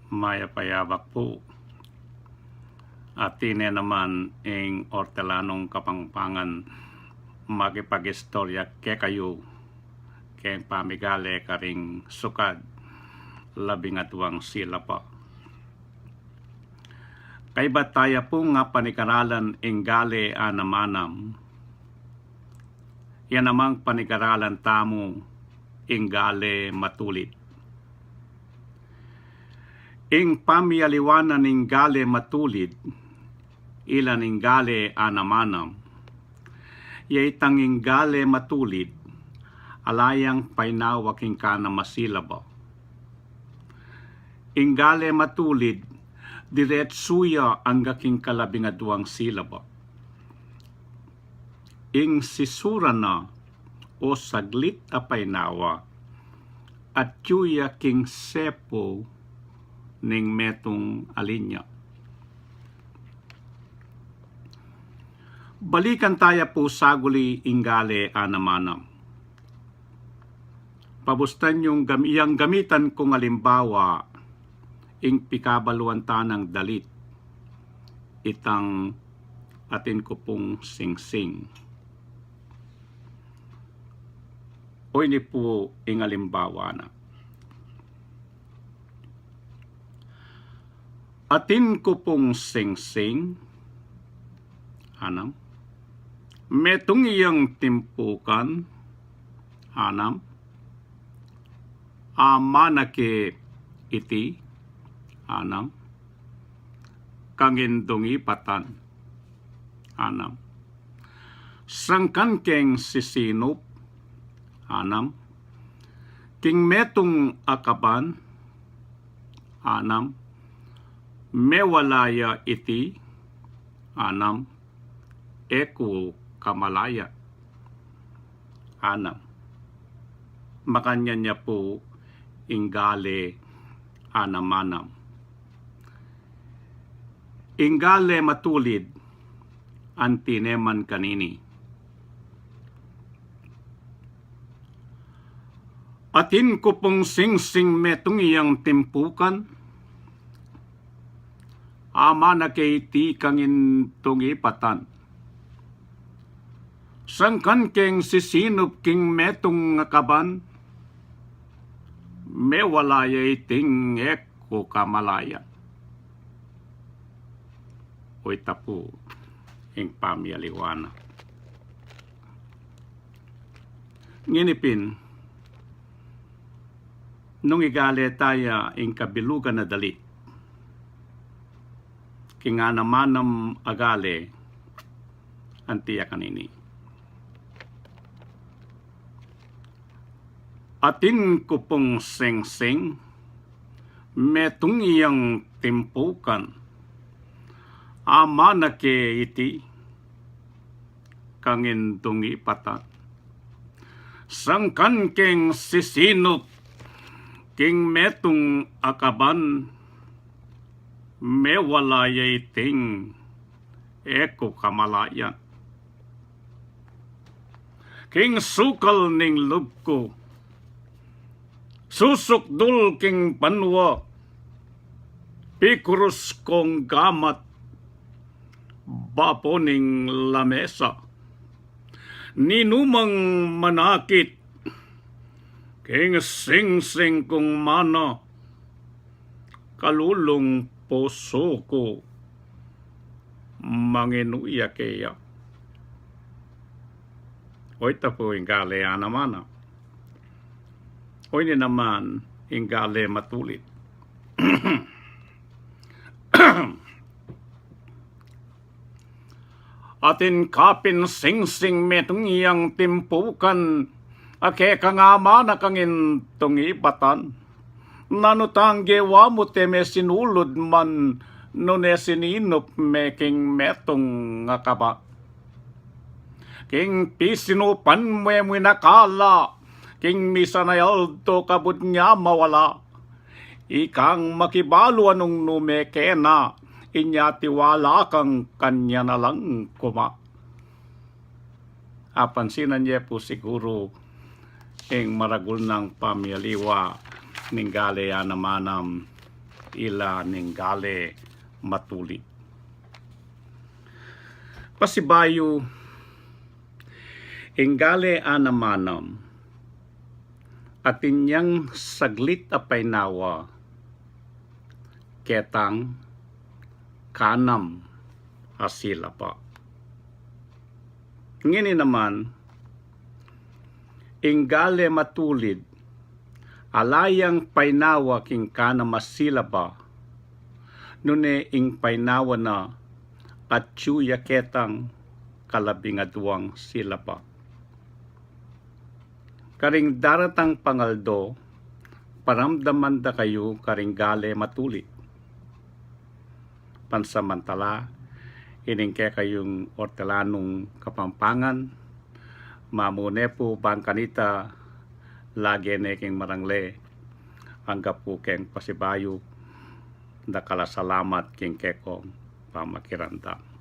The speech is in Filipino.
Mayapayabak po. At tine naman ang Hortelanong Kapampangan makipag-istorya ke kayo keng pamigale karing sukad 12 sila pa. Kay bataya po nga panikaralan ingale anamanam. Yan namang panikaralan tamo ingale matulit. Ing pamiyaliwanan ingale matulid, ilan ingale anamanam. Yaitang ingale matulid, alayang painawaking ka na masilaba. Ingale matulid, diretsuya ang gaking kalabingaduang silaba. Ing sisura na o saglit apay nawa at yuya king sepo ning metong alinya. Balikan tayo po saguli ingale anamanam. Pabustan yung iyang gamitan kong alimbawa ing pikabaluan tanang dalit itang atin ko pong singsing. O ini po ing alimbawa na. Atin ko pong singsing, anam, metong iyang timpukan, anam, amanake iti, anam, kangindongi patan, anam, sangkan keng sisinop, anam, king metong akaban, anam, mewalaya iti, anam, eko kamalaya, anam. Makanya niya po ingale anamanam. Ingale matulid, antineman kanini. Atin ko pong singsing metong iyang timpukan, ama na kay ti kangin tungipatan. Sangkan keng sisinop king metong kaban, mewalaya iting eko kamalaya. Oy tapo, ing pamiyaliwana. Nginipin, nung igale tayo ing kabilugan na dalit, kinga namanam agale antiya kanini. Atin ko pong singsing, metong iyang timpukan, ama na ke iti, kangindongi patan. Sangkan keng sisinop, king metong akaban, mewalaya iting eko kamalayan. King sukal ning lubko, susukdul king panwa, pikurus kong gamat, bapo ning lamesa, ninumang manakit, king singsing kong mana, kalulong puso ko, manginuya kaya. O ito po ingale anamana. O ini naman ingale matulit. Atin kapin singsing metong iyang timpukan, ake kangama na kangin tungipatan. Nanutangge wamo teme sinulod man nune sininop meking metong ngakaba. King pisinupan mo nakala, king misanayal to kabut niya mawala. Ikang makibalo anong numekena, inyatiwala kang kanya na lang kuma. Apansinan niya po siguro ing maragul ng pamiyaliwa ning gale anamanam ila ning gale matulit. Pasibayo ingale anamanam at inyang saglit apay nawa ketang kanam asila pa. Ngini naman ingale matulid alayang painawa king kanam asila pa nune ing painawa na at tsuya ketang kalabingaduang sila pa. Karing daratang pangaldo, paramdaman da kayo karing gale matulit. Pansamantala, iningke kayong ortelanong kapampangan, mamune po bangkanita, lagi neking marangle, hangga po keng pasibayo, da kalasalamat king kekong pamakiranda.